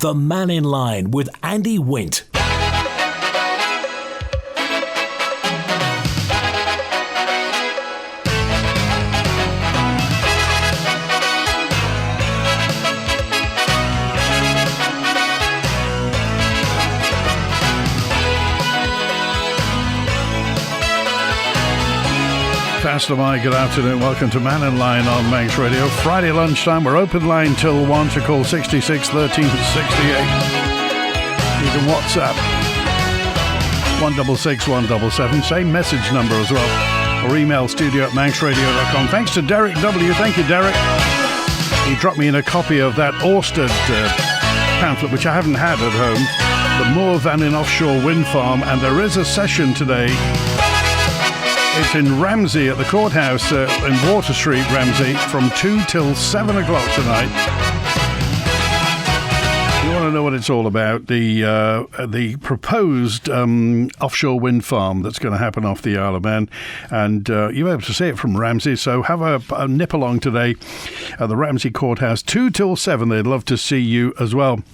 The Mannin Line with Andy Wint. Pastor Mike, good afternoon. Welcome to Mannin Line on Manx Radio. Friday lunchtime, we're open line till 1 to call 66 13 68. You can WhatsApp 166 177, same message number as well, or email studio@manxradio.com. Thanks to Derek W. Thank you, Derek. He dropped me in a copy of that Orsted pamphlet, which I haven't had at home, the Moor Mannin Offshore Wind Farm, and there is a session today. It's in Ramsey at the courthouse in Water Street, Ramsey, from 2 till 7 o'clock tonight. You want to know what it's all about? The proposed offshore wind farm that's going to happen off the Isle of Man, and you're able to see it from Ramsey. So have a nip along today at the Ramsey courthouse, 2 till 7. They'd love to see you as well.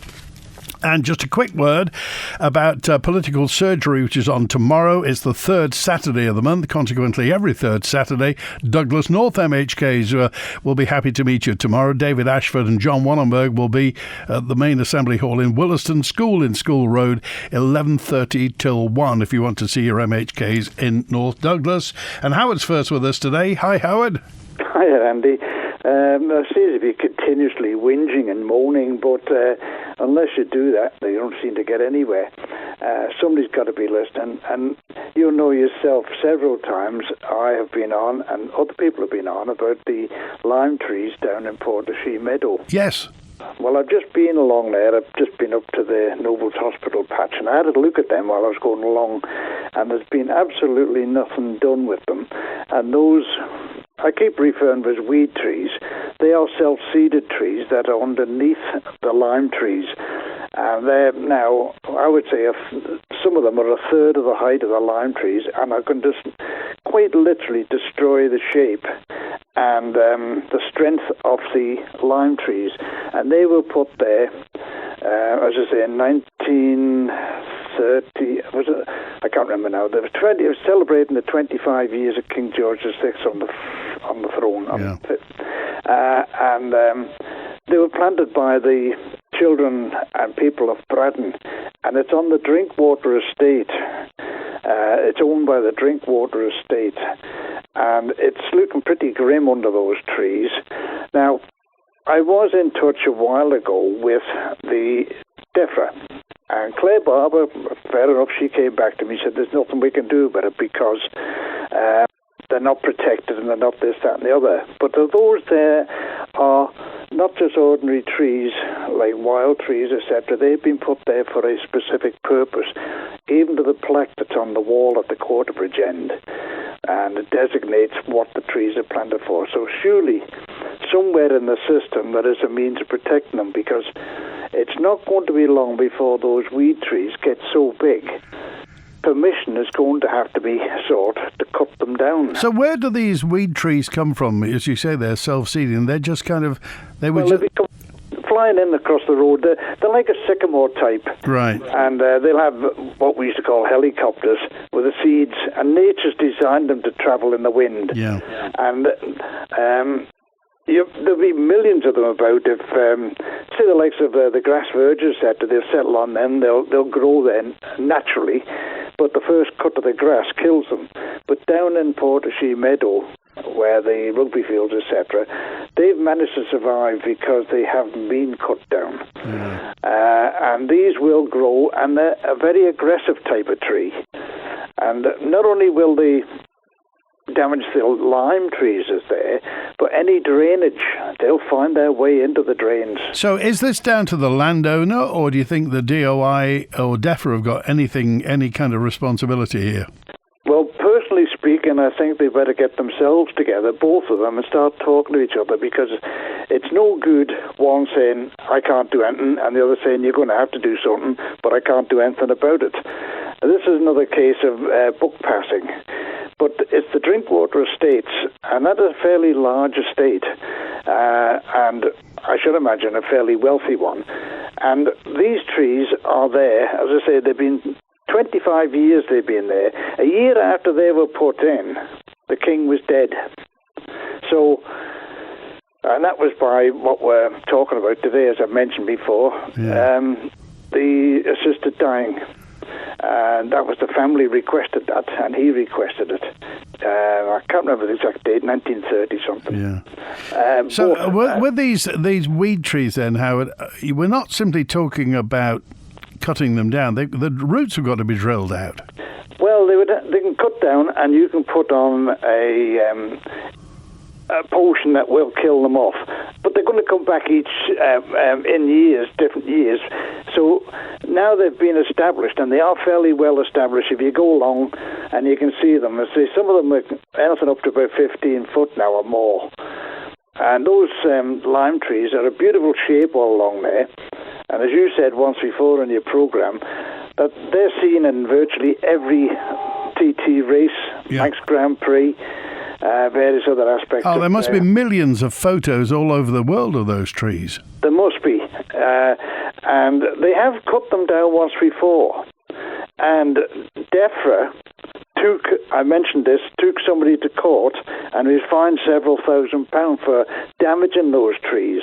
And just a quick word about political surgery, which is on tomorrow. It's the third Saturday of the month. Consequently, every third Saturday, Douglas North MHKs will be happy to meet you tomorrow. David Ashford and John Wannenberg will be at the main assembly hall in Williston School in School Road, 11:30 till 1, if you want to see your MHKs in North Douglas. And Howard's first with us today. Hi, Howard. Hi, Andy. I seem to be continuously whinging and moaning, but unless you do that, they don't seem to get anywhere. Somebody's got to be listening, and you know yourself, several times I have been on, and other people have been on, about the lime trees down in Portashee Meadow. Yes. Well, I've just been along there. I've just been up to the Nobles Hospital patch, and I had a look at them while I was going along, and there's been absolutely nothing done with them. And those, I keep referring to as weed trees, they are self-seeded trees that are underneath the lime trees. And they're now, I would say, some of them are a third of the height of the lime trees, and I can just quite literally destroy the shape and the strength of the lime trees. And they were put there, as I say, in 1930. I can't remember now. It was celebrating the 25 years of King George VI on the throne. Yeah. And they were planted by the children and people of Braddon, and it's on the Drinkwater Estate. It's owned by the Drinkwater Estate, and it's looking pretty grim under those trees. Now, I was in touch a while ago with the DEFRA, and Claire Barber, fair enough, she came back to me and said there's nothing we can do about it because they're not protected and they're not this, that and the other. But those there are not just ordinary trees like wild trees, etc. They've been put there for a specific purpose, even to the plaque that's on the wall at the Quarterbridge end, and it designates what the trees are planted for. So surely somewhere in the system there is a means of protecting them, because it's not going to be long before those weed trees get so big permission is going to have to be sought to cut them down. So where do these weed trees come from? As you say, they're self-seeding. They're just kind of... They come flying in across the road. They're like a sycamore type. Right. And they'll have what we used to call helicopters with the seeds, and nature's designed them to travel in the wind. Yeah. And there'll be millions of them about. If say the likes of the grass verges, etc., they'll settle on them. They'll grow then naturally, but the first cut of the grass kills them. But down in Portashee Meadow, where the rugby fields, etc., they've managed to survive because they haven't been cut down. Mm. And these will grow, and they're a very aggressive type of tree. And not only will they damage the lime trees is there, but any drainage, they'll find their way into the drains. So is this down to the landowner, or do you think the DOI or DEFRA have got any kind of responsibility here? Well, personally speaking, I think they better get themselves together, both of them, and start talking to each other, because it's no good one saying, I can't do anything, and the other saying, you're going to have to do something, but I can't do anything about it. This is another case of buck passing. But it's the Drinkwater Estates, and that is a fairly large estate. And I should imagine, a fairly wealthy one. And these trees are there, as I say, they've been 25 years they've been there. A year after they were put in, the king was dead. So, and that was by what we're talking about today, as I've mentioned before, the assisted dying. And that was the family requested that, and he requested it. I can't remember the exact date, 1930 something. Yeah. So were these weed trees then, Howard, we're not simply talking about cutting them down. The roots have got to be drilled out. Well, they can cut down, and you can put on a potion that will kill them off. But they're going to come back each in years, different years. So now they've been established, and they are fairly well established. If you go along and you can see them, some of them are anything up to about 15 foot now or more. And those lime trees are a beautiful shape all along there. And as you said once before in your program, that they're seen in virtually every TT race, Manx Grand Prix, various other aspects. Oh, there must be millions of photos all over the world of those trees. There must be. And they have cut them down once before. And DEFRA took somebody to court and was fined several £1,000s for damaging those trees.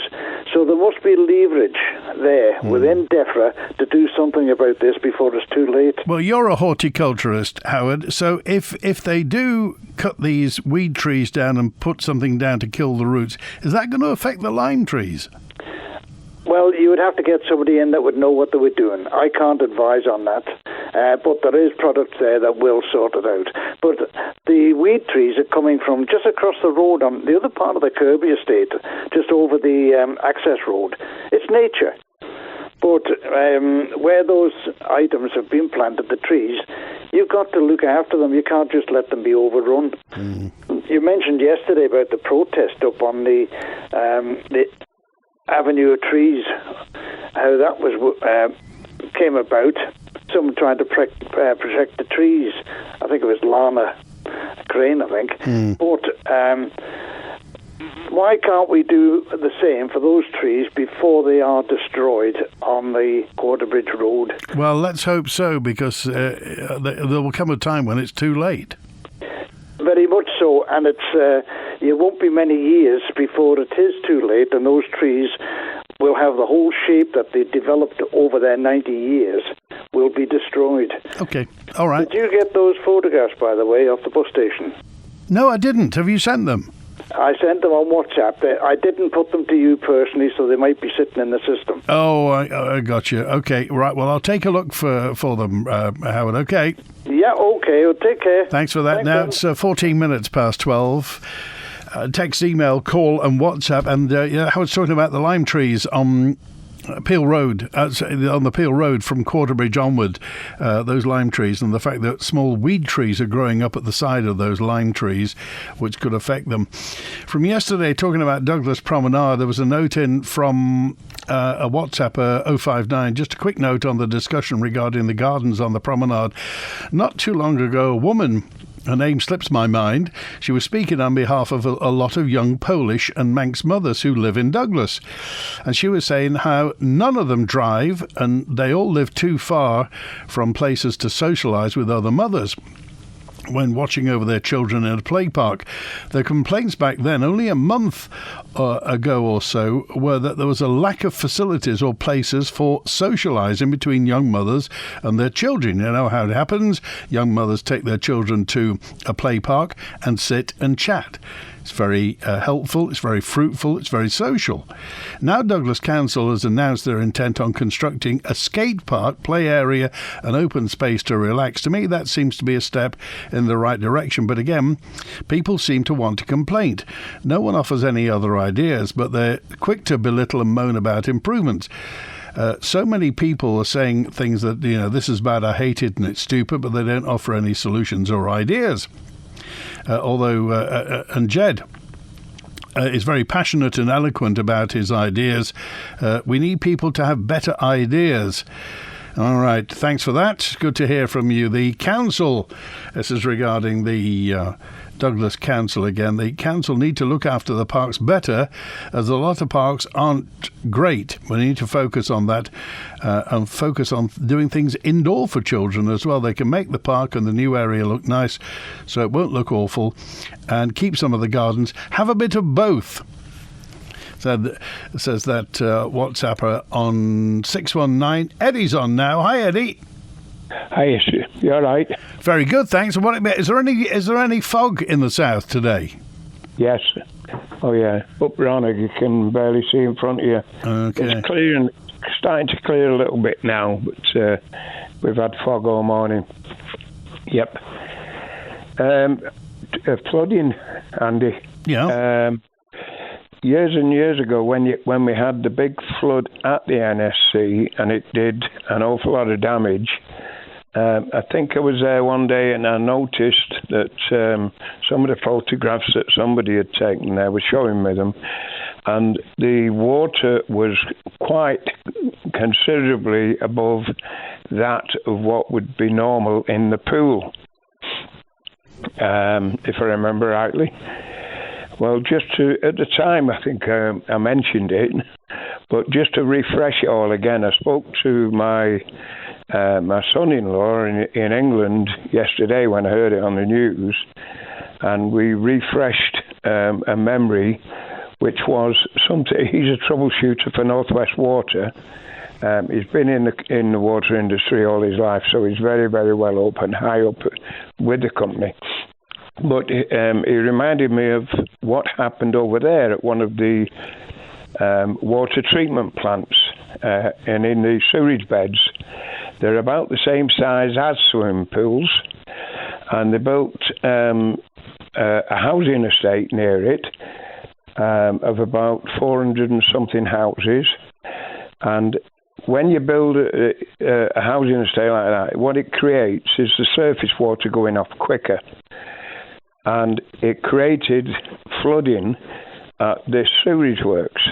So there must be leverage there within DEFRA to do something about this before it's too late. Well, you're a horticulturist, Howard, so if they do cut these weed trees down and put something down to kill the roots, is that going to affect the lime trees? Well, you would have to get somebody in that would know what they were doing. I can't advise on that, but there is products there that will sort it out. But the weed trees are coming from just across the road on the other part of the Kirby estate, just over the access road. It's nature. But where those items have been planted, the trees, you've got to look after them. You can't just let them be overrun. You mentioned yesterday about the protest up on the Avenue of Trees, how that was came about. Someone trying to protect the trees. I think it was Lana Crane, I think. But why can't we do the same for those trees before they are destroyed on the Quarterbridge Road? Well, let's hope so, because there will come a time when it's too late. Very much so, and it won't be many years before it is too late, and those trees will have the whole shape that they developed over their 90 years will be destroyed. Okay, all right. Did you get those photographs, by the way, off the bus station? No, I didn't. Have you sent them? I sent them on WhatsApp. I didn't put them to you personally, so they might be sitting in the system. Oh, I got you. Okay, right. Well, I'll take a look for them, Howard. Okay. Yeah, okay. Well, take care. Thanks for that. Now it's 14 minutes past 12. Text, email, call and WhatsApp. And Howard's talking about the lime trees on Peel Road, on the Peel Road from Quarterbridge onward, those lime trees, and the fact that small weed trees are growing up at the side of those lime trees, which could affect them. From yesterday, talking about Douglas Promenade, there was a note in from a WhatsApper 059, just a quick note on the discussion regarding the gardens on the promenade. Not too long ago, a woman, her name slips my mind, she was speaking on behalf of a lot of young Polish and Manx mothers who live in Douglas. And she was saying how none of them drive and they all live too far from places to socialise with other mothers when watching over their children in a play park. The complaints back then, only a month ago or so, were that there was a lack of facilities or places for socialising between young mothers and their children. You know how it happens. Young mothers take their children to a play park and sit and chat. It's very helpful, it's very fruitful, it's very social. Now Douglas Council has announced their intent on constructing a skate park, play area and open space to relax. To me, that seems to be a step in the right direction. But again, people seem to want a complaint. No one offers any other ideas, but they're quick to belittle and moan about improvements. So many people are saying things that, this is bad, I hate it, and it's stupid, but they don't offer any solutions or ideas. And Jed is very passionate and eloquent about his ideas. We need people to have better ideas. All right, thanks for that. Good to hear from you. The council, this is regarding the Douglas Council again. The council need to look after the parks better, as a lot of parks aren't great. We need to focus on that and focus on doing things indoor for children as well. They can make the park and the new area look nice so it won't look awful, and keep some of the gardens. Have a bit of both. Says that WhatsApper on 619. Eddie's on now. Hi, Eddie. Hi, you all right? Very good, thanks. And is there any fog in the south today? Yes. Oh yeah, up Rannoch, you can barely see in front of you. Okay. It's clearing, starting to clear a little bit now, but we've had fog all morning. Yep. Flooding, Andy. Yeah. Years and years ago, when we had the big flood at the NSC, and it did an awful lot of damage, I think I was there one day and I noticed that some of the photographs that somebody had taken there were showing me them, and the water was quite considerably above that of what would be normal in the pool, if I remember rightly. Well, at the time, I think I mentioned it, but just to refresh it all again, I spoke to my son-in-law in England yesterday when I heard it on the news, and we refreshed a memory, which was something. He's a troubleshooter for Northwest Water. He's been in the water industry all his life, so he's very, very well up and high up with the company. But he reminded me of what happened over there at one of the water treatment plants, and in the sewage beds. They're about the same size as swimming pools, and they built a housing estate near it of about 400 and something houses. And when you build a housing estate like that, what it creates is the surface water going off quicker. And it created flooding at the sewage works.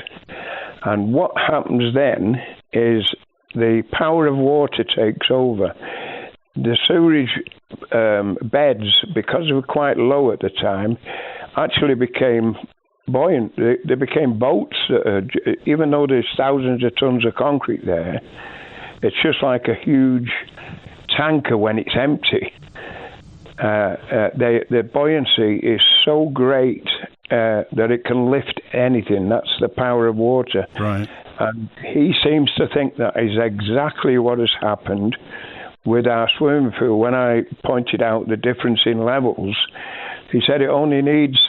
And what happens then is the power of water takes over. The sewage beds, because they were quite low at the time, actually became buoyant. They became boats. Even though there's thousands of tons of concrete there, it's just like a huge tanker when it's empty. The buoyancy is so great that it can lift anything. That's the power of water. Right. And he seems to think that is exactly what has happened with our swimming pool. When I pointed out the difference in levels, he said it only needs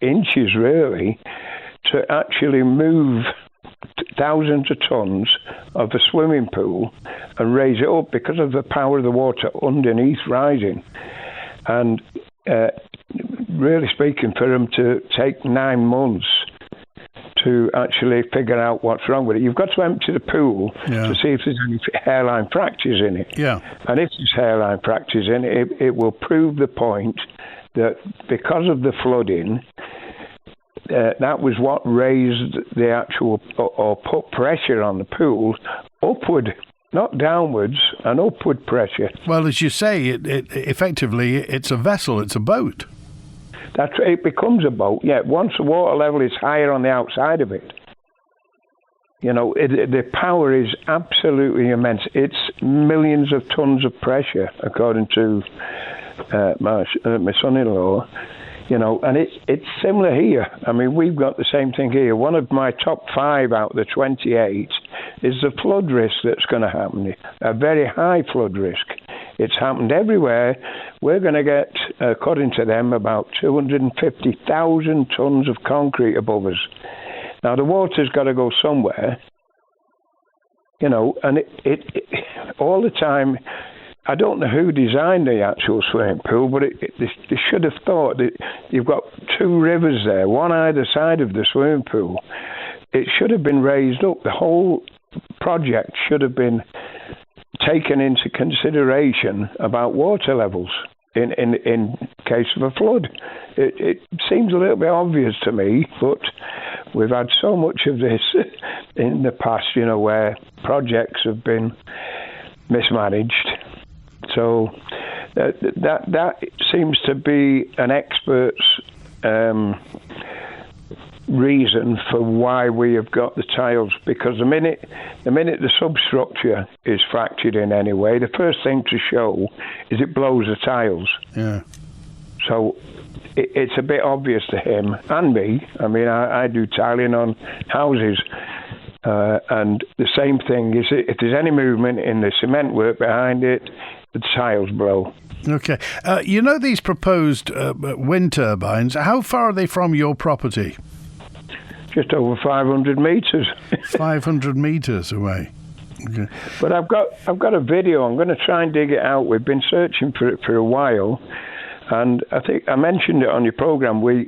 inches, really, to actually move thousands of tons of a swimming pool and raise it up because of the power of the water underneath rising. And really speaking, for them to take 9 months to actually figure out what's wrong with it, you've got to empty the pool to see if there's any hairline fractures in it. Yeah. And if there's hairline fractures in it, it will prove the point that because of the flooding, that was what raised the actual, or put pressure on the pool upward, not downwards, an upward pressure. Well, as you say, it effectively, it's a vessel, it's a boat. It becomes a boat, yeah. Once the water level is higher on the outside of it, you know, the power is absolutely immense. It's millions of tons of pressure, according to my son-in-law. You know, and it's similar here. I mean, we've got the same thing here. One of my top 5 out of the 28 is the flood risk that's going to happen. A very high flood risk. It's happened everywhere. We're going to get, according to them, about 250,000 tons of concrete above us. Now, the water's got to go somewhere, you know, and it all the time. I don't know who designed the actual swimming pool, but they should have thought that you've got 2 rivers there, one either side of the swimming pool. It should have been raised up. The whole project should have been taken into consideration about water levels in case of a flood. It seems a little bit obvious to me, but we've had so much of this in the past, you know, where projects have been mismanaged. So that seems to be an expert's reason for why we have got the tiles, because the minute the substructure is fractured in any way, the first thing to show is it blows the tiles. Yeah. So it's a bit obvious to him and me. I mean, I do tiling on houses, and the same thing is if there's any movement in the cement work behind it, the tiles blow. Okay. You know these proposed wind turbines, how far are they from your property? Just over 500 metres. 500 metres away. Okay. But I've got a video. I'm going to try and dig it out. We've been searching for it for a while, and I think I mentioned it on your programme. I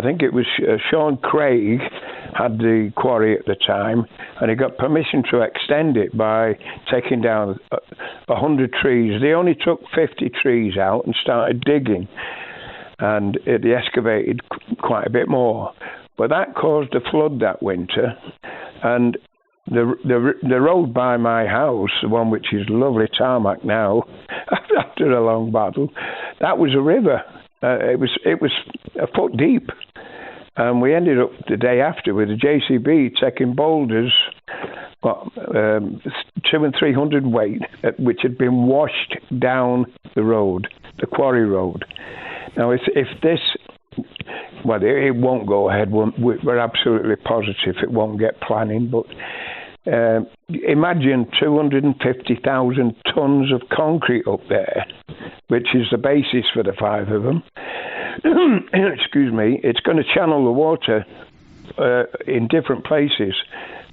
think it was Sean Craig had the quarry at the time, and he got permission to extend it by taking down 100 trees. They only took 50 trees out and started digging, and they excavated quite a bit more. But that caused a flood that winter, and the road by my house, the one which is lovely tarmac now, after a long battle, that was a river. It was a foot deep, and we ended up the day after with a JCB taking boulders, 200 and 300 weight, which had been washed down the road, the quarry road. Now, if this, well, it won't go ahead. We're absolutely positive it won't get planning. But imagine 250,000 tons of concrete up there, which is the basis for the 5 of them. Excuse me. It's going to channel the water in different places.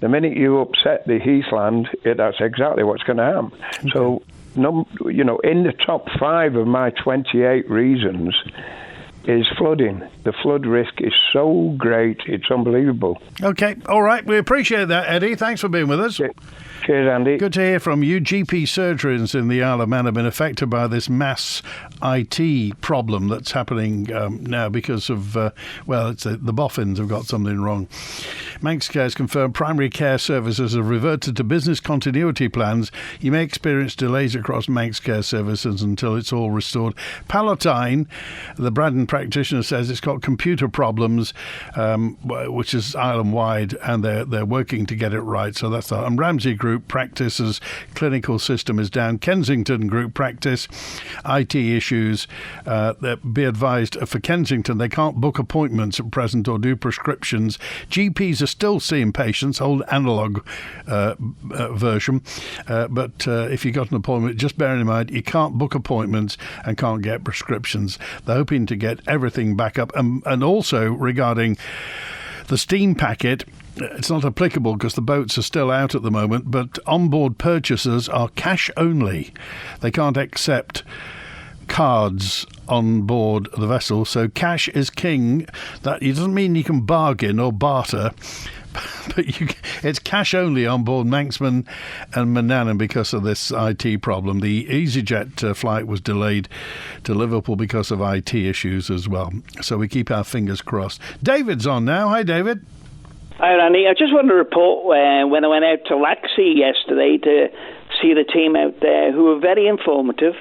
The minute you upset the heathland, that's exactly what's going to happen. Okay. So, in the top 5 of my 28 reasons is flooding. The flood risk is so great, it's unbelievable. Okay, all right. We appreciate that, Eddie. Thanks for being with us. Cheers, Andy. Good to hear from you. GP surgeons in the Isle of Man have been affected by this mass IT problem that's happening now because of, it's the boffins have got something wrong. Manx Care has confirmed primary care services have reverted to business continuity plans. You may experience delays across Manx Care services until it's all restored. Palatine, the Braddon practitioner, says it's got computer problems, which is island-wide, and they're working to get it right. So that's that. And Ramsey Group Practice's clinical system is down. Kensington Group Practice, IT issues. Be advised, for Kensington, they can't book appointments at present or do prescriptions. GPs are still seeing patients, old analogue version. But if you got an appointment, just bear in mind, you can't book appointments and can't get prescriptions. They're hoping to get everything back up. And also regarding the steam packet, it's not applicable because the boats are still out at the moment, but onboard purchasers are cash only. They can't accept cards on board the vessel, so cash is king. That it doesn't mean you can bargain or barter, but it's cash only on board Manxman and Mannin because of this IT problem. The EasyJet flight was delayed to Liverpool because of IT issues as well. So we keep our fingers crossed. David's on now. Hi, David. Hi, Randy. I just wanted to report when I went out to Laxey yesterday to see the team out there, who were very informative,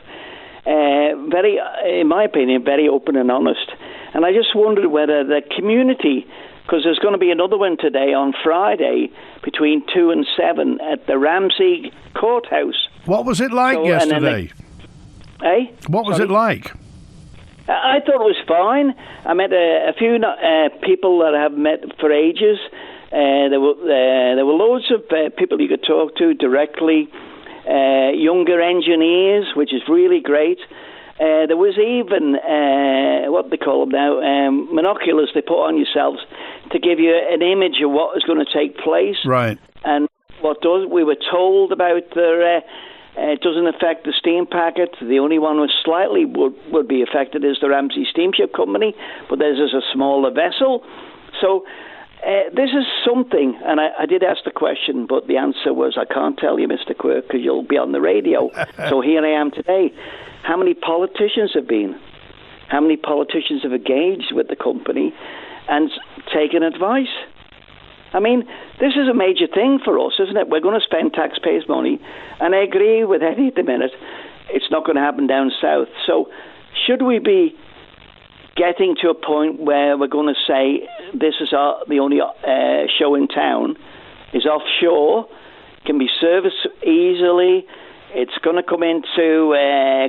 very, in my opinion, very open and honest. And I just wondered whether the community, because there's going to be another one today on Friday between 2 and 7 at the Ramsey Courthouse. What was it like yesterday? What was it like? I thought it was fine. I met a few people that I have met for ages. There were loads of people you could talk to directly, younger engineers, which is really great. There was even, what they call them now, monoculars they put on yourselves to give you an image of what is going to take place. Right. And we were told about their... it doesn't affect the steam packet. The only one which slightly would be affected is the Ramsey Steamship Company, but theirs is a smaller vessel. So this is something, and I did ask the question, but the answer was, I can't tell you, Mr. Quirk, because you'll be on the radio. So here I am today. How many politicians have been? How many politicians have engaged with the company and taken advice? I mean, this is a major thing for us, isn't it? We're going to spend taxpayers' money, and I agree with Eddie at the minute. It's not going to happen down south. So should we be getting to a point where we're going to say this is the only show in town, is offshore, can be serviced easily, it's going to come into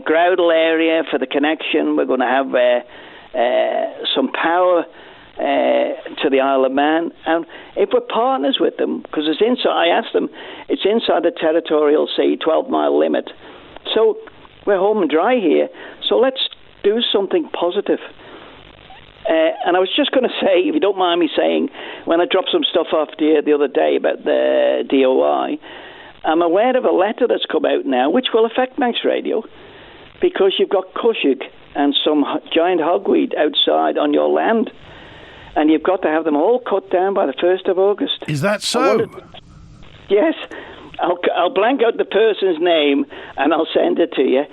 Groudle area for the connection, we're going to have some power to the Isle of Man, and if we're partners with them, because it's inside, I asked them, it's inside the territorial sea, 12-mile limit, so we're home and dry here, so let's do something positive. And I was just going to say, if you don't mind me saying, when I dropped some stuff off the other day about the DOI, I'm aware of a letter that's come out now which will affect Manx Radio, because you've got cushig and some giant hogweed outside on your land, and you've got to have them all cut down by the 1st of August. Is that so? Yes. I'll blank out the person's name and I'll send it to you,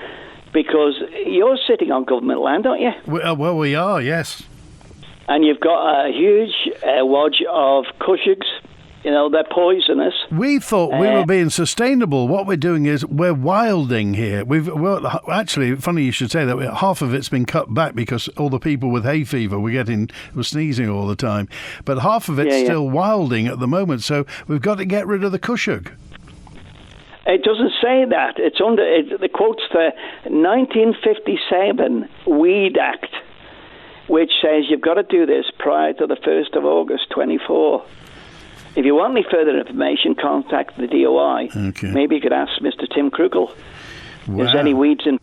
because you're sitting on government land, aren't you? Well, we are, yes. And you've got a huge wodge of cushigs. You know, they're poisonous. We thought we were being sustainable. What we're doing is we're wilding here. Actually, funny you should say that. Half of it's been cut back because all the people with hay fever were sneezing all the time. But half of it's still wilding at the moment. So we've got to get rid of the cushig. It doesn't say that. It's the quote's the 1957 Weed Act, which says you've got to do this prior to the 1st of August 24. If you want any further information, contact the DOI. Okay. Maybe you could ask Mr. Tim Krugel. Wow. There's any weeds in...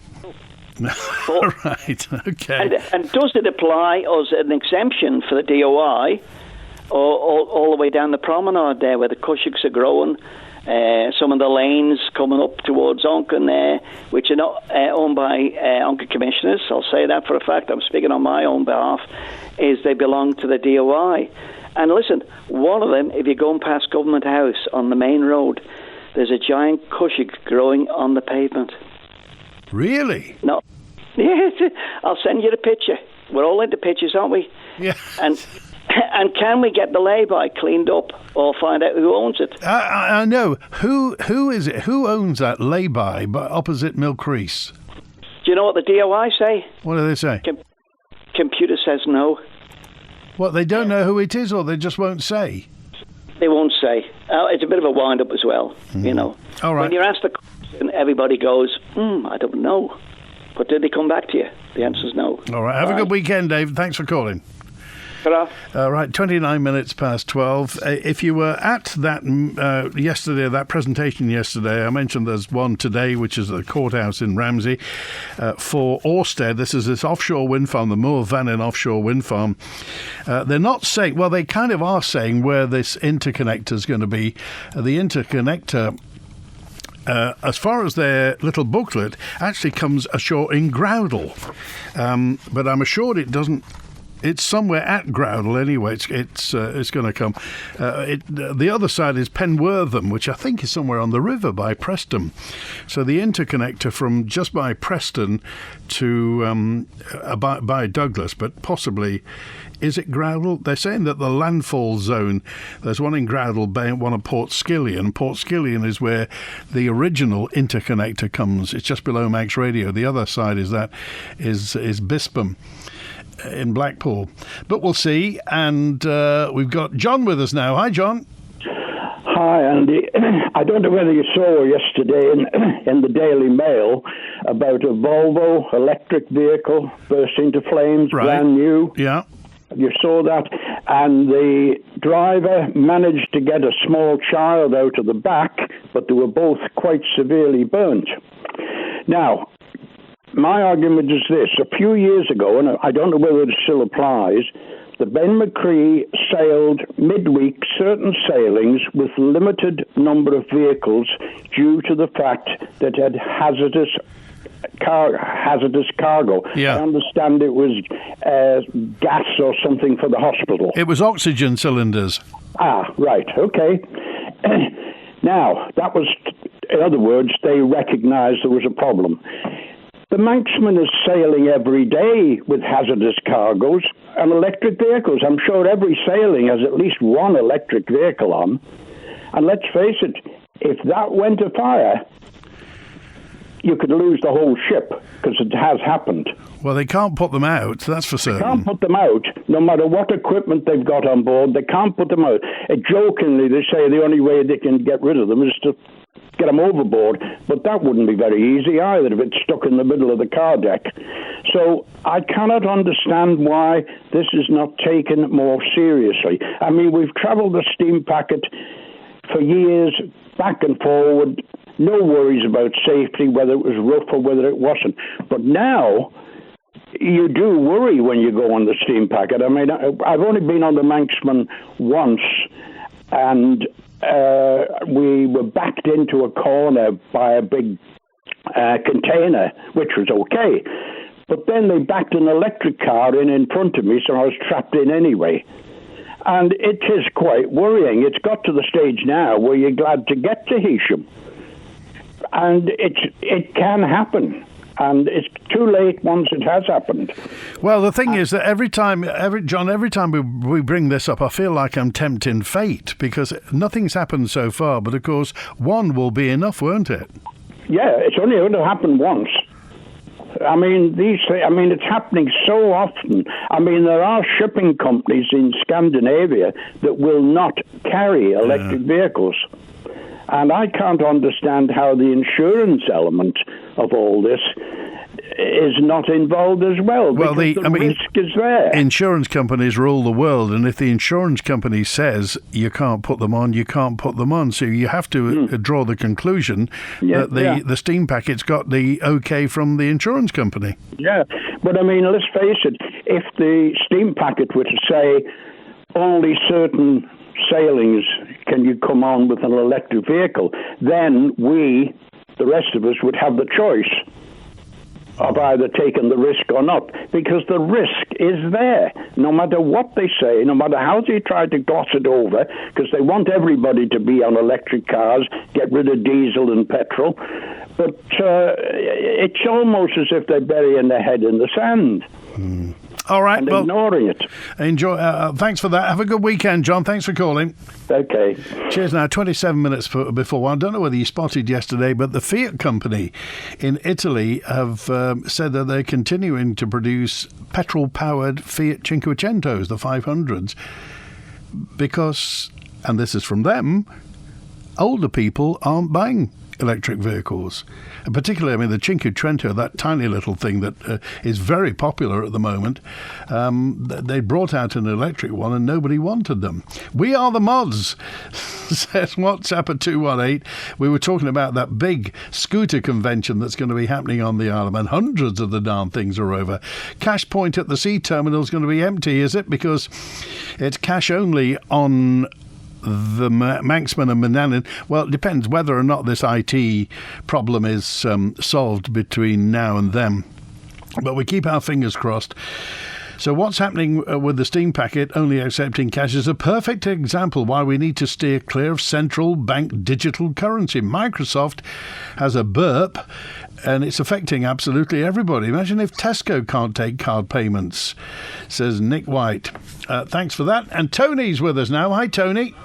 Right, okay. And does it apply as an exemption for the DOI, or all the way down the promenade there where the cushigs are growing? Some of the lanes coming up towards Onken there, which are not owned by Onken commissioners, I'll say that for a fact, I'm speaking on my own behalf, is they belong to the DOI. And listen, one of them, if you're going past Government House on the main road, there's a giant cushig growing on the pavement. Really? No. Yes, I'll send you the picture. We're all into pictures, aren't we? Yeah. And can we get the lay-by cleaned up or find out who owns it? I know. Who is it? Who owns that lay-by opposite Mill Crease? Do you know what the DOI say? What do they say? Computer says no. What, they don't know who it is, or they just won't say? They won't say. It's a bit of a wind-up as well, you know. All right. When you're asked the question, everybody goes, I don't know. But did they come back to you? The answer's no. All right. Have a good weekend, Dave. Thanks for calling. Right, 29 minutes past 12. If you were at that yesterday, that presentation yesterday, I mentioned there's one today, which is at the courthouse in Ramsey for Orsted. This is this offshore wind farm, the Moor Vannin offshore wind farm. They're not saying, well, they kind of are saying where this interconnector is going to be. The interconnector, as far as their little booklet, actually comes ashore in Groudle. But I'm assured it doesn't. It's somewhere at Groudle anyway. It's going to come. The other side is Penwortham, which I think is somewhere on the river by Preston. So the interconnector from just by Preston to by Douglas, but possibly, is it Groudle? They're saying that the landfall zone, there's one in Groudle Bay and one at Port Skillion. Port Skillion is where the original interconnector comes. It's just below Manx Radio. The other side is Bispam in Blackpool. But we'll see. And we've got John with us now. Hi, John. Hi, Andy. I don't know whether you saw yesterday in the Daily Mail about a Volvo electric vehicle burst into flames, right. Brand new. Yeah. You saw that, and the driver managed to get a small child out of the back, but they were both quite severely burnt. Now, my argument is this. A few years ago, and I don't know whether it still applies, the Ben McCree sailed midweek certain sailings with limited number of vehicles due to the fact that it had hazardous cargo. Yeah. I understand it was gas or something for the hospital. It was oxygen cylinders. Ah, right, okay. Now, that was, in other words, they recognised there was a problem. The Manxman is sailing every day with hazardous cargoes and electric vehicles. I'm sure every sailing has at least one electric vehicle on. And let's face it, if that went afire, you could lose the whole ship, because it has happened. Well, they can't put them out, that's for certain. They can't put them out, no matter what equipment they've got on board. They can't put them out. Jokingly, they say the only way they can get rid of them is to get them overboard, but that wouldn't be very easy either if it's stuck in the middle of the car deck. So I cannot understand why this is not taken more seriously. I mean, we've travelled the steam packet for years, back and forward, no worries about safety, whether it was rough or whether it wasn't. But now, you do worry when you go on the steam packet. I mean, I've only been on the Manxman once, and we were backed into a corner by a big container, which was okay. But then they backed an electric car in front of me, so I was trapped in anyway. And it is quite worrying. It's got to the stage now where you're glad to get to Heysham. And it can happen. And it's too late once it has happened. Well, the thing is that every time we bring this up, I feel like I'm tempting fate, because nothing's happened so far. But of course, one will be enough, won't it? Yeah, it's only going to happen once. I mean, it's happening so often. I mean, there are shipping companies in Scandinavia that will not carry electric vehicles. And I can't understand how the insurance element of all this is not involved as well. Well, the risk is there. Insurance companies rule the world, and if the insurance company says you can't put them on, you can't put them on. So you have to draw the conclusion that the steam packet's got the okay from the insurance company. Yeah, but I mean, let's face it, if the steam packet were to say only certain sailings can you come on with an electric vehicle, then we, the rest of us, would have the choice of either taking the risk or not, because the risk is there. No matter what they say, no matter how they try to gloss it over, because they want everybody to be on electric cars, get rid of diesel and petrol, but it's almost as if they're burying their head in the sand. All right, and ignoring it. Enjoy. Thanks for that. Have a good weekend, John. Thanks for calling. Okay. Cheers. Now, 27 minutes before one. I don't know whether you spotted yesterday, but the Fiat company in Italy have said that they're continuing to produce petrol-powered Fiat Cinquecentos, the 500s, because, and this is from them, older people aren't buying electric vehicles. And particularly, I mean, the Cinquecento, that tiny little thing that is very popular at the moment, they brought out an electric one and nobody wanted them. We are the mods, says WhatsApp at 218. We were talking about that big scooter convention that's going to be happening on the Isle of Man. Hundreds of the darn things are over. Cash point at the sea terminal is going to be empty, is it? Because it's cash only on the Manxman and Mannin. Well, it depends whether or not this IT problem is solved between now and then. But we keep our fingers crossed. So what's happening with the steam packet only accepting cash is a perfect example why we need to steer clear of central bank digital currency. Microsoft has a burp, and it's affecting absolutely everybody. Imagine if Tesco can't take card payments, says Nick White. Thanks for that. And Tony's with us now. Hi, Tony.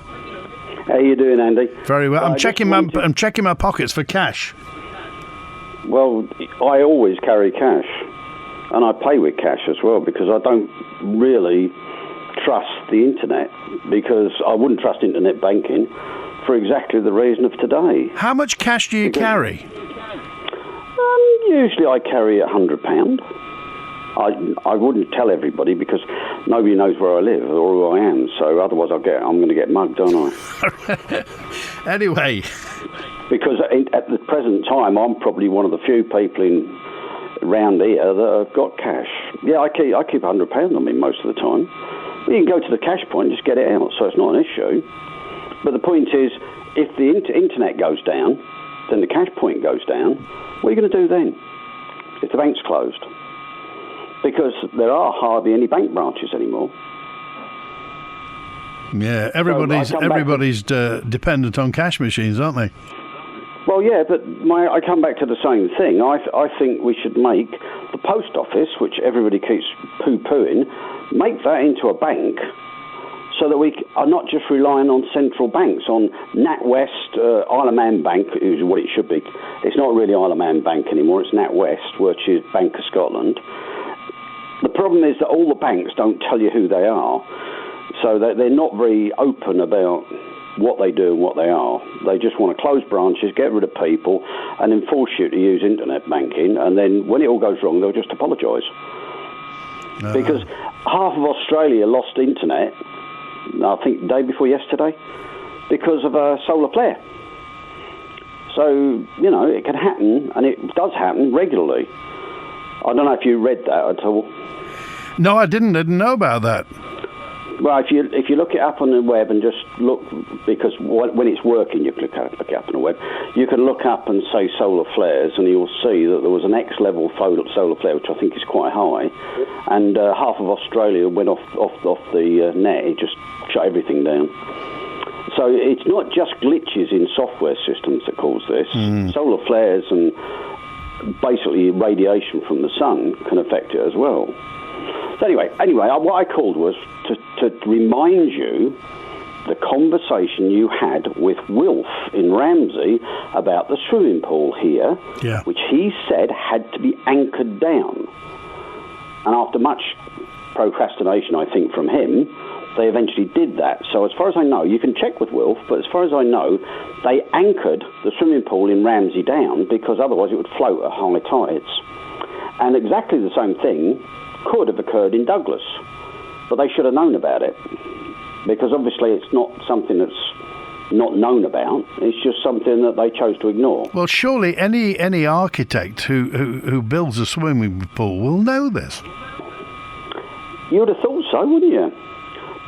How you doing, Andy? Very well. I'm checking my pockets for cash. Well, I always carry cash, and I pay with cash as well, because I don't really trust the internet, because I wouldn't trust internet banking for exactly the reason of today. How much cash do you carry? Usually I carry £100. I wouldn't tell everybody, because nobody knows where I live or who I am. So otherwise, I'm going to get mugged, don't I? Anyway, because at the present time, I'm probably one of the few people around here that have got cash. Yeah, I keep £100 on me most of the time. You can go to the cash point and just get it out, so it's not an issue. But the point is, if the internet goes down, then the cash point goes down. What are you going to do then if the bank's closed? Because there are hardly any bank branches anymore. Yeah, everybody's dependent on cash machines, aren't they? Well, Well, yeah, but I come back to the same thing. I think we should make the post office, which everybody keeps poo-pooing, make that into a bank, so that we are not just relying on central banks, on NatWest, Isle of Man Bank, is what it should be. It's not really Isle of Man Bank anymore, it's NatWest, which is Bank of Scotland. The problem is that all the banks don't tell you who they are, so they're not very open about what they do and what they are. They just want to close branches, get rid of people, and then force you to use internet banking, and then when it all goes wrong, they'll just apologise. Because half of Australia lost internet, I think the day before yesterday, because of a solar flare. So, it can happen, and it does happen regularly. I don't know if you read that at all. No, I didn't know about that. Well, if you look it up on the web and just look, because when it's working, you look it up on the web, you can look up and say solar flares, and you'll see that there was an X-level solar flare, which I think is quite high, and half of Australia went off the net. It just shut everything down. So it's not just glitches in software systems that cause this. Solar flares and basically radiation from the sun can affect it as well. So anyway, what I called was to remind you the conversation you had with Wilf in Ramsey about the swimming pool here, which he said had to be anchored down. And after much procrastination, I think, from him, they eventually did that. So as far as I know, you can check with Wilf, but as far as I know, they anchored the swimming pool in Ramsey down because otherwise it would float at high tides. And exactly the same thing could have occurred in Douglas, but they should have known about it, because obviously it's not something that's not known about. It's just something that they chose to ignore. Well, surely any architect who builds a swimming pool will know this. You would have thought so, wouldn't you?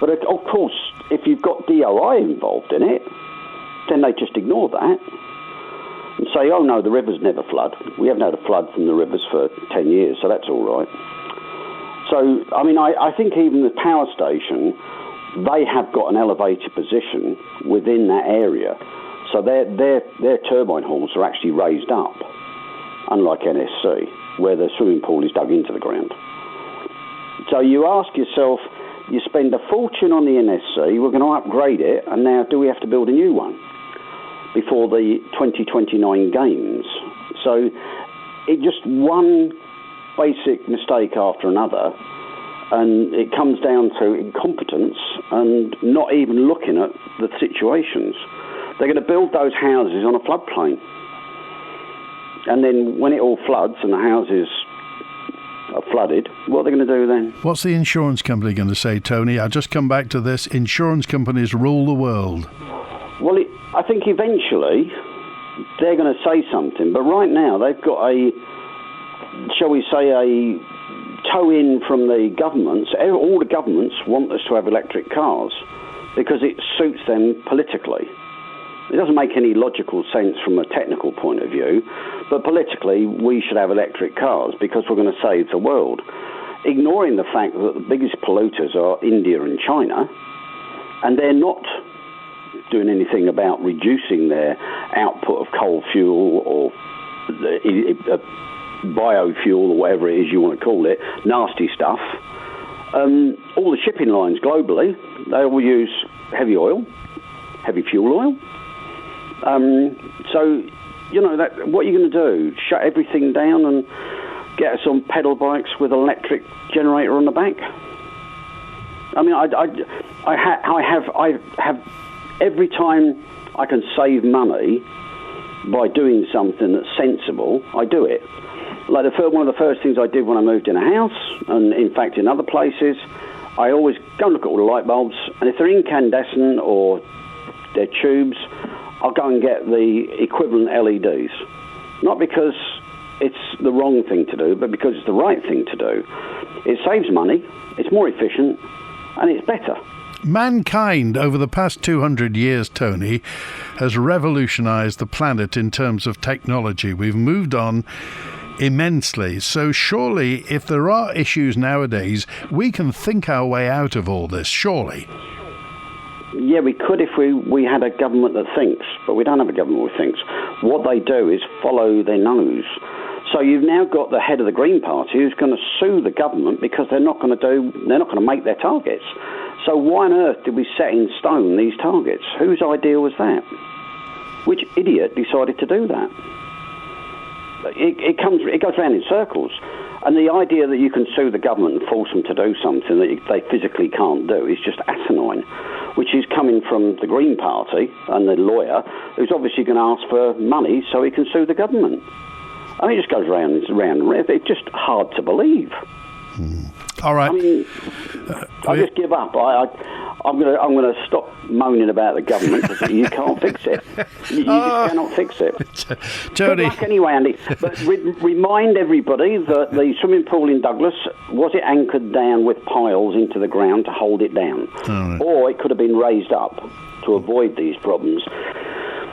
But of course, if you've got DOI involved in it, then they just ignore that and say, oh no, the rivers never flood. We haven't had a flood from the rivers for 10 years, so that's all right. So, I mean, I think even the power station, they have got an elevated position within that area. So their turbine halls are actually raised up, unlike NSC, where the swimming pool is dug into the ground. So you ask yourself, you spend a fortune on the NSC, we're going to upgrade it, and now do we have to build a new one before the 2029 games? So it just one basic mistake after another, and it comes down to incompetence and not even looking at the situations. They're going to build those houses on a floodplain, and then when it all floods and the houses are flooded, what are they going to do then? What's the insurance company going to say, Tony? I'll just come back to this. Insurance companies rule the world. Well, I think eventually they're going to say something, but right now they've got a toe-in from the governments. All the governments want us to have electric cars because it suits them politically. It doesn't make any logical sense from a technical point of view, but politically we should have electric cars because we're going to save the world, ignoring the fact that the biggest polluters are India and China, and they're not doing anything about reducing their output of coal fuel or biofuel or whatever it is you want to call it, nasty stuff. All the shipping lines globally, they all use heavy fuel oil. So, what are you going to do? Shut everything down and get us on pedal bikes with an electric generator on the back? I mean, I have every time I can save money by doing something that's sensible, I do it. Like one of the first things I did when I moved in a house, and in fact in other places, I always go and look at all the light bulbs, and if they're incandescent or they're tubes, I'll go and get the equivalent LEDs. Not because it's the wrong thing to do, but because it's the right thing to do. It saves money, it's more efficient, and it's better. Mankind, over the past 200 years, Tony, has revolutionised the planet in terms of technology. We've moved on immensely. So surely, if there are issues nowadays, we can think our way out of all this, surely. Yeah, we could if we had a government that thinks, but we don't have a government that thinks. What they do is follow their nose. So you've now got the head of the Green Party who's going to sue the government because they're not going to make their targets. So why on earth did we set in stone these targets? Whose idea was that? Which idiot decided to do that? It goes round in circles. And the idea that you can sue the government and force them to do something that they physically can't do is just asinine, which is coming from the Green Party and the lawyer who's obviously going to ask for money so he can sue the government. I mean, it just goes round and round. It's just hard to believe. All right. I mean, I just give up. I'm going to stop moaning about the government because you can't fix it. You just cannot fix it. Tony. Good luck anyway, Andy. But remind everybody that the swimming pool in Douglas, was it anchored down with piles into the ground to hold it down? Right. Or it could have been raised up to avoid these problems.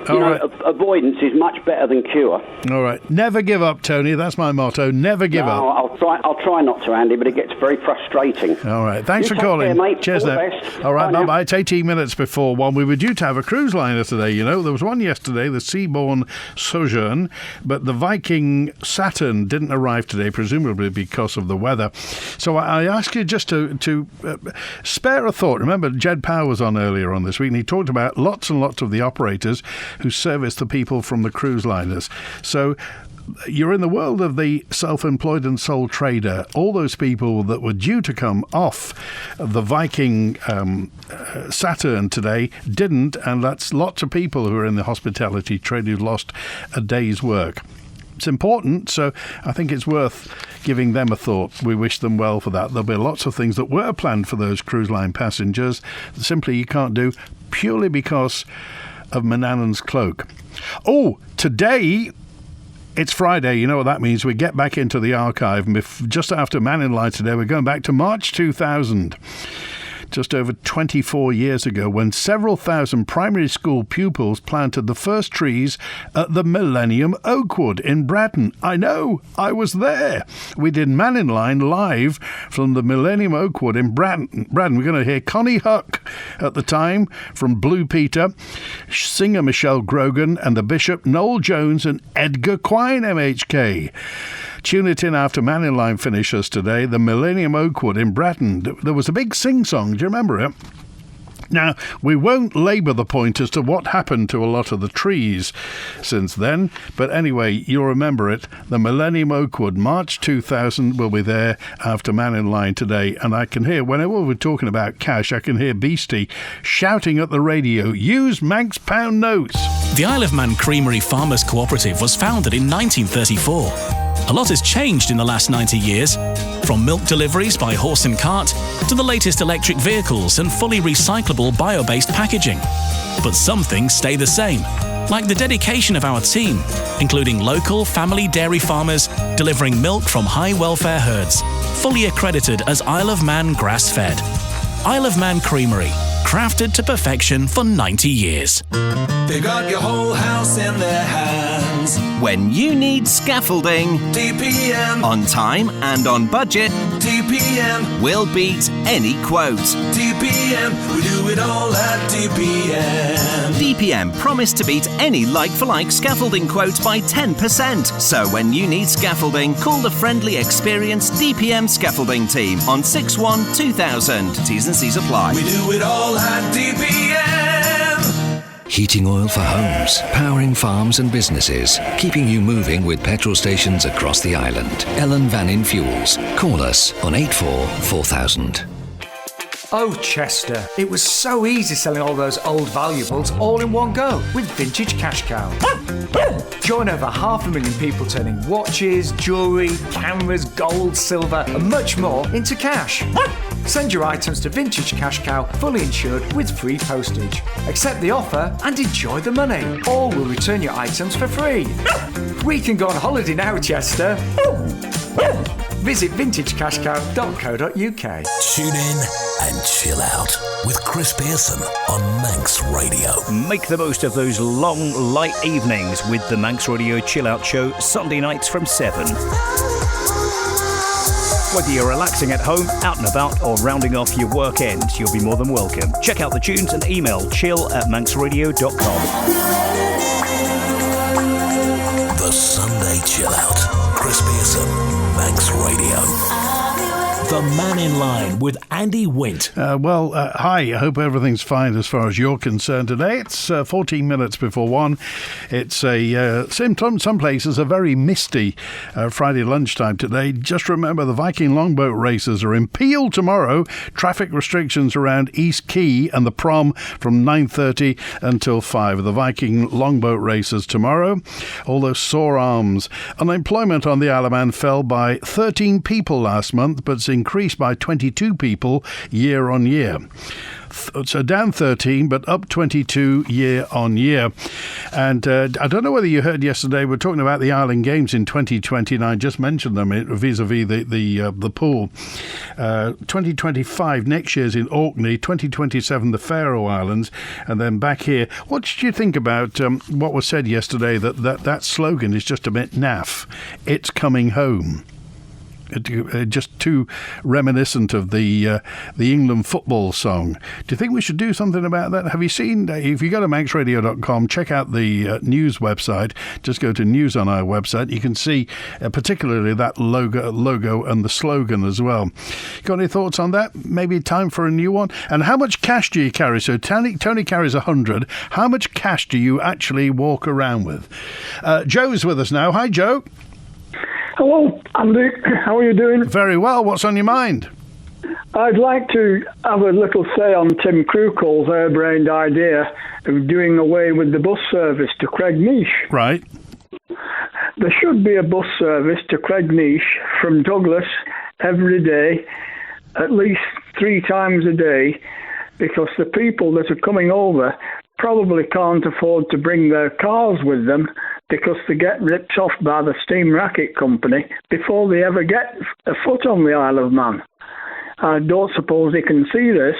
Avoidance is much better than cure. All right. Never give up, Tony. That's my motto. Never give up. I'll try not to, Andy, but it gets very frustrating. All right. Thanks for take calling. care, mate. Cheers, All the then. best. All right. Bye Bye-bye. It's 18 minutes before 1. We were due to have a cruise liner today, you know. There was one yesterday, the Seabourn Sojourn, but the Viking Saturn didn't arrive today, presumably because of the weather. So I ask you just to spare a thought. Remember, Jed Power was on earlier on this week, and he talked about lots and lots of the operators who service the people from the cruise liners. So you're in the world of the self-employed and sole trader. All those people that were due to come off the Viking Saturn today didn't, and that's lots of people who are in the hospitality trade who've lost a day's work. It's important, so I think it's worth giving them a thought. We wish them well for that. There'll be lots of things that were planned for those cruise line passengers that simply you can't do purely because of Manannan's cloak. Oh, today it's Friday. You know what that means. We get back into the archive. Just after Mannin Line today, we're going back to March 2000. Just over 24 years ago, when several thousand primary school pupils planted the first trees at the Millennium Oakwood in Bradden. I know, I was there. We did Mannin Line live from the Millennium Oakwood in Bradden. We're going to hear Connie Huck at the time from Blue Peter, singer Michelle Grogan, and the Bishop Noel Jones and Edgar Quine MHK. Tune it in after Mannin Line finishes today, the Millennium Oakwood in Bradden. There was a big sing-song, do you remember it? Now, we won't labour the point as to what happened to a lot of the trees since then, but anyway, you'll remember it. The Millennium Oakwood, March 2000, will be there after Mannin Line today, and I can hear, whenever we're talking about cash, I can hear Beastie shouting at the radio, use Manx pound notes. The Isle of Man Creamery Farmers Cooperative was founded in 1934. A lot has changed in the last 90 years, from milk deliveries by horse and cart to the latest electric vehicles and fully recyclable bio-based packaging. But some things stay the same, like the dedication of our team, including local family dairy farmers delivering milk from high welfare herds, fully accredited as Isle of Man grass-fed. Isle of Man Creamery, crafted to perfection for 90 years. They got your whole house in their hands. When you need scaffolding, DPM. On time and on budget, DPM. We'll beat any quote. DPM. We do it all at DPM. DPM promised to beat any like-for-like scaffolding quote by 10%. So when you need scaffolding, call the friendly, experienced DPM scaffolding team on 612000. T's and C's apply. We do it all at DPM. Heating oil for homes, powering farms and businesses, keeping you moving with petrol stations across the island. Ellen Vannin Fuels. Call us on 844000. Oh, Chester, it was so easy selling all those old valuables all in one go with Vintage Cash Cow. Join over 500,000 people turning watches, jewellery, cameras, gold, silver and much more into cash. Send your items to Vintage Cash Cow, fully insured with free postage. Accept the offer and enjoy the money, or we'll return your items for free. We can go on holiday now, Chester. Visit vintagecashcow.co.uk. Tune in and chill out with Chris Pearson on Manx Radio. Make the most of those long, light evenings with the Manx Radio Chill Out Show, Sunday nights from 7. Whether you're relaxing at home, out and about, or rounding off your work ends, you'll be more than welcome. Check out the tunes and email chill@manxradio.com. The Sunday Chill Out. Chris Pearson, Manx Radio. The Mannin Line with Andy Wint. Hi. I hope everything's fine as far as you're concerned today. It's 14 minutes before 1. It's some places a very misty Friday lunchtime today. Just remember the Viking longboat races are in Peel tomorrow. Traffic restrictions around East Quay and the Prom from 9:30 until 5. The Viking longboat races tomorrow. All those sore arms. Unemployment on the Isle of Man fell by 13 people last month, but it's increased by 22 people year on year. So down 13, but up 22 year on year. And I don't know whether you heard yesterday, we're talking about the Island Games in 2020, and I just mentioned them vis-a-vis the pool. 2025 next year's in Orkney, 2027 the Faroe Islands, and then back here. What did you think about what was said yesterday, that slogan is just a bit naff? It's coming home. Just too reminiscent of the England football song. Do you think we should do something about that? Have you seen, if you go to manxradio.com, check out the news website, just go to news on our website, you can see particularly that logo and the slogan as well. Got any thoughts on that? Maybe time for a new one? And how much cash do you carry? So Tony carries 100. How much cash do you actually walk around with? Joe's with us now. Hi, Joe. Hello, Andy. How are you doing? Very well. What's on your mind? I'd like to have a little say on Tim Krukel's harebrained idea of doing away with the bus service to Cregneash. Right. There should be a bus service to Cregneash from Douglas every day, at least 3 times a day, because the people that are coming over probably can't afford to bring their cars with them, because they get ripped off by the steam racket company before they ever get a foot on the Isle of Man. I don't suppose he can see this.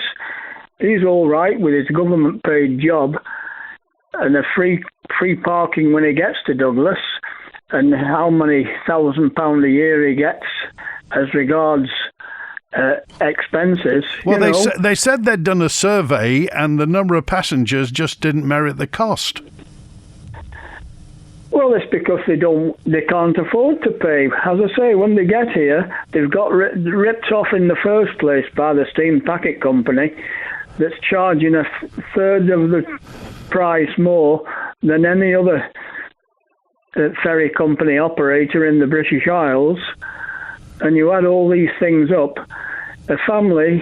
He's all right with his government-paid job and a free parking when he gets to Douglas, and how many £1,000 a year he gets as regards expenses. Well, they said they'd done a survey and the number of passengers just didn't merit the cost. Well, it's because they can't afford to pay. As I say, when they get here, they've got ripped off in the first place by the steam packet company that's charging a third of the price more than any other ferry company operator in the British Isles. And you add all these things up, a family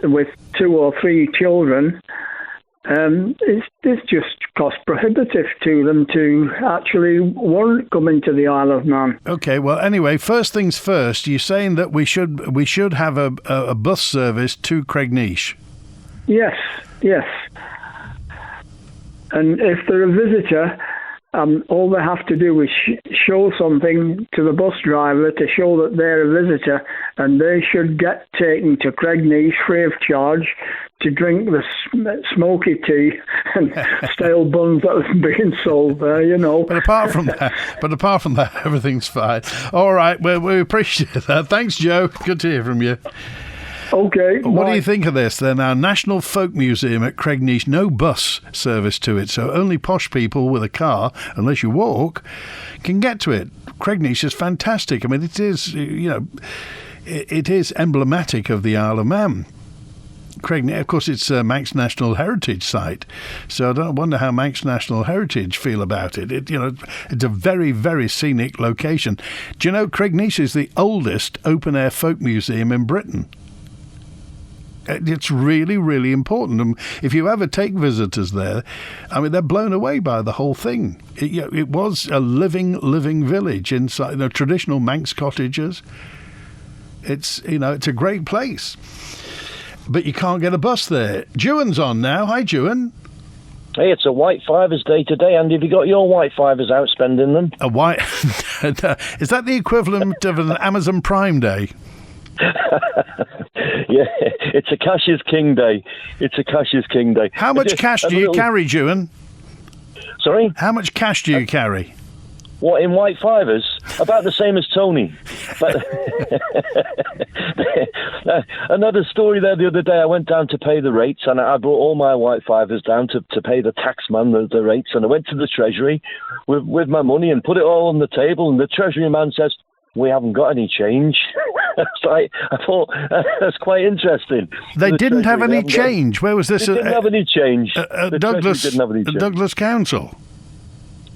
with 2 or 3 children, it's just cost prohibitive to them to actually want coming to the Isle of Man. Okay, well, anyway, first things first, you're saying that we should have a bus service to Cregneash. Yes. And if they're a visitor, all they have to do is show something to the bus driver to show that they're a visitor, and they should get taken to Cregneash free of charge to drink the smoky tea and stale buns that are being sold there, you know. But apart from that, everything's fine. All right, well, we appreciate that. Thanks, Joe. Good to hear from you. Okay. What do you think of this then? Our National Folk Museum at Cregneash, no bus service to it, so only posh people with a car, unless you walk, can get to it. Cregneash is fantastic. I mean, it is, it is emblematic of the Isle of Man. Cregneash, of course, it's a Manx National Heritage Site, so I don't wonder how Manx National Heritage feel about it. It's a very, very scenic location. Do you know Cregneash is the oldest open-air folk museum in Britain? It's really, really important. And if you ever take visitors there, I mean, they're blown away by the whole thing. It was a living village inside, traditional Manx cottages. It's a great place. But you can't get a bus there. Juan's on now. Hi, Juan. Hey, it's a White Fivers Day today, Andy. Have you got your White Fivers out spending them? A white... Is that the equivalent of an Amazon Prime Day? Yeah, it's a cash is king day. How much cash do you carry, Juan? Sorry? How much cash do you carry? What, in white fivers? About the same as Tony. But another story there the other day, I went down to pay the rates, and I brought all my white fivers down to pay the taxman the rates, and I went to the Treasury with my money and put it all on the table, and the Treasury man says, "We haven't got any change." I thought that's quite interesting. They didn't have any change. Where was this? They didn't have any change. Douglas didn't have any change. Douglas Council.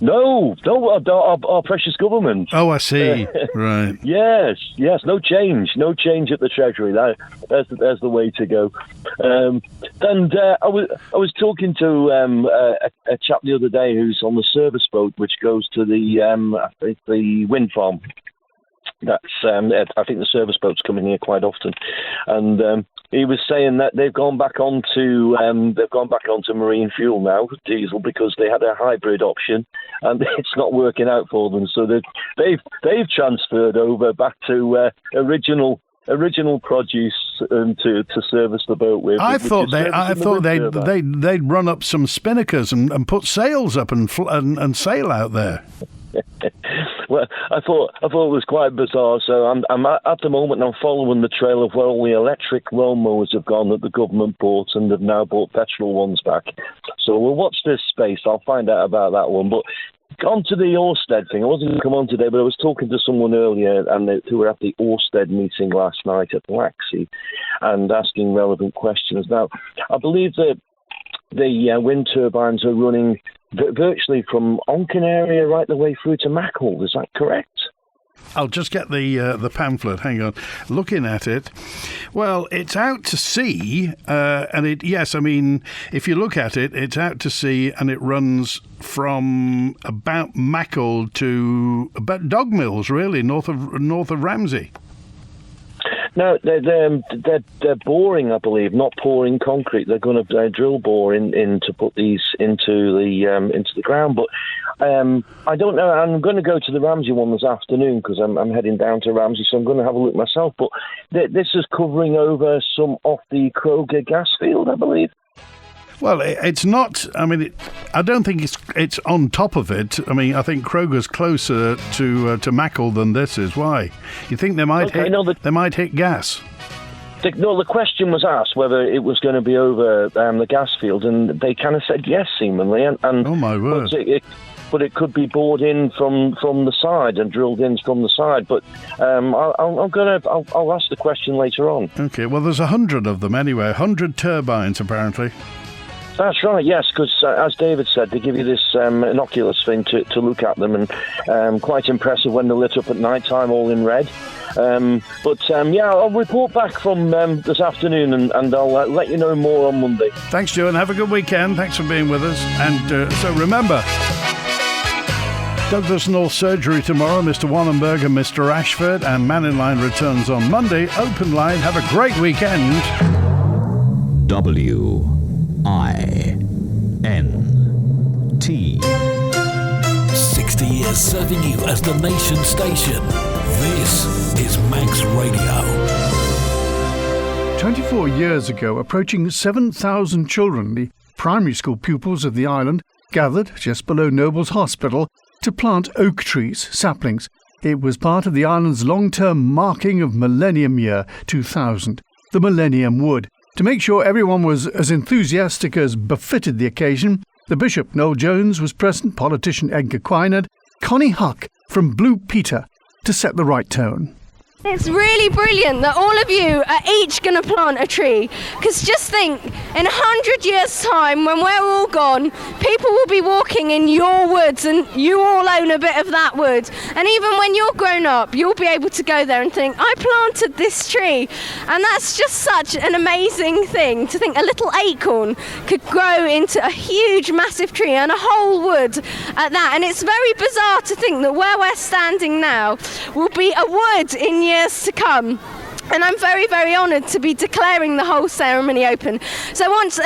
No, our precious government. Oh, I see. Right. Yes, no change at the Treasury. That's the way to go. And I was talking to a chap the other day who's on the service boat, which goes to the wind farm. That's I think the service boats come in here quite often, and he was saying that they've gone back onto marine fuel now, diesel, because they had a hybrid option, and it's not working out for them. So they've transferred over back to original produce to service the boat with. I thought they'd run up some spinnakers and put sails up and sail out there. Well, I thought it was quite bizarre. So I'm at the moment, I'm following the trail of where all the electric lawnmowers have gone that the government bought, and they've now bought petrol ones back. So we'll watch this space. I'll find out about that one. But on to the Orsted thing. I wasn't going to come on today, but I was talking to someone earlier who were at the Orsted meeting last night at Laxey and asking relevant questions. Now, I believe that the wind turbines are running virtually from Onken area right the way through to Mackle. Is that correct? I'll just get the pamphlet. Hang on. Looking at it, well, it's out to sea, and if you look at it, it's out to sea, and it runs from about Mackle to about Dog Mills, really, north of Ramsey. No, they're boring, I believe, not pouring concrete. They're going to drill bore in to put these into the ground. But I don't know. I'm going to go to the Ramsey one this afternoon because I'm heading down to Ramsey, so I'm going to have a look myself. But this is covering over some off the Kroger gas field, I believe. Well, it's not. I mean, I don't think it's on top of it. I mean, I think Kroger's closer to Mackle than this is. Why? You think they might hit gas? The question was asked whether it was going to be over the gas field, and they kind of said yes, seemingly. And oh my word! But it could be bored in from the side and drilled in from the side. But I'll ask the question later on. Okay. Well, there's 100 of them anyway. 100 turbines apparently. That's right, yes, because as David said, they give you this innocuous thing to look at them, and quite impressive when they're lit up at night time, all in red. I'll report back from this afternoon, and I'll let you know more on Monday. Thanks, Joe, and have a good weekend. Thanks for being with us. And so remember, Douglas North Surgery tomorrow, Mr. Wallenberg and Mr. Ashford, and Mannin Line returns on Monday. Open line. Have a great weekend. WINT. 60 years serving you as the nation's station. This is Manx Radio. 24 years ago, approaching 7,000 children, the primary school pupils of the island, gathered just below Noble's Hospital to plant oak trees, saplings. It was part of the island's long-term marking of Millennium Year 2000, the Millennium Wood. To make sure everyone was as enthusiastic as befitted the occasion, the Bishop, Noel Jones, was present, politician Edgar Quinard, Connie Huck from Blue Peter, to set the right tone. It's really brilliant that all of you are each going to plant a tree. Because just think, in 100 years' time, when we're all gone, people will be walking in your woods and you all own a bit of that wood. And even when you're grown up, you'll be able to go there and think, I planted this tree. And that's just such an amazing thing, to think a little acorn could grow into a huge, massive tree and a whole wood at that. And it's very bizarre to think that where we're standing now will be a wood in years to come. And I'm very, very honoured to be declaring the whole ceremony open. So once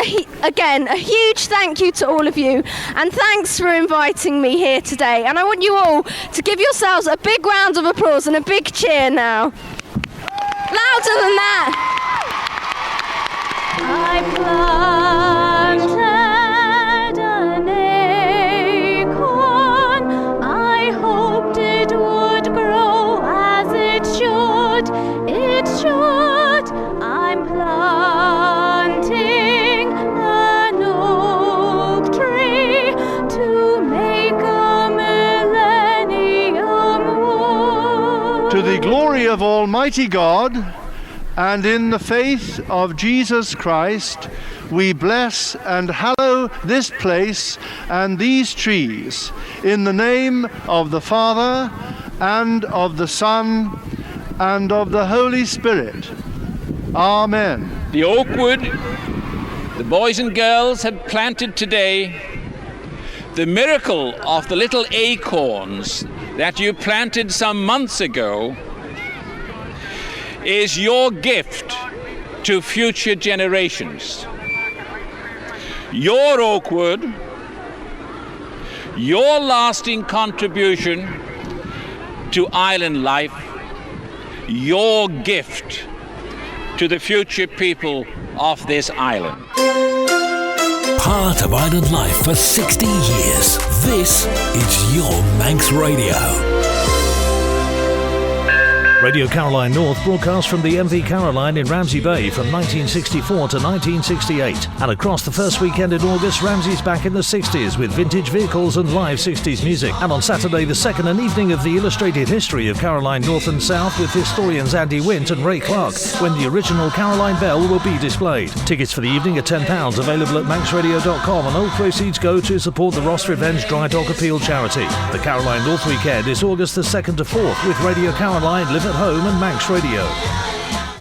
again, a huge thank you to all of you, and thanks for inviting me here today. And I want you all to give yourselves a big round of applause and a big cheer now. Louder than that. I planted an acorn, I hope the glory of Almighty God, and in the faith of Jesus Christ, we bless and hallow this place and these trees, in the name of the Father, and of the Son, and of the Holy Spirit. Amen. The Oakwood, the boys and girls have planted today, the miracle of the little acorns that you planted some months ago, is your gift to future generations. Your Oakwood, your lasting contribution to island life, your gift to the future people of this island. Part of island life for 60 years. This is your Manx Radio. Radio Caroline North broadcast from the MV Caroline in Ramsey Bay from 1964 to 1968. And across the first weekend in August, Ramsey's back in the 60s with vintage vehicles and live 60s music. And on Saturday, the second, an evening of the illustrated history of Caroline North and South with historians Andy Wint and Ray Clark, when the original Caroline Bell will be displayed. Tickets for the evening are £10, available at manxradio.com, and all proceeds go to support the Ross Revenge Dry Dog Appeal charity. The Caroline North weekend is August the 2nd to 4th with Radio Caroline, Live at Home and Manx Radio.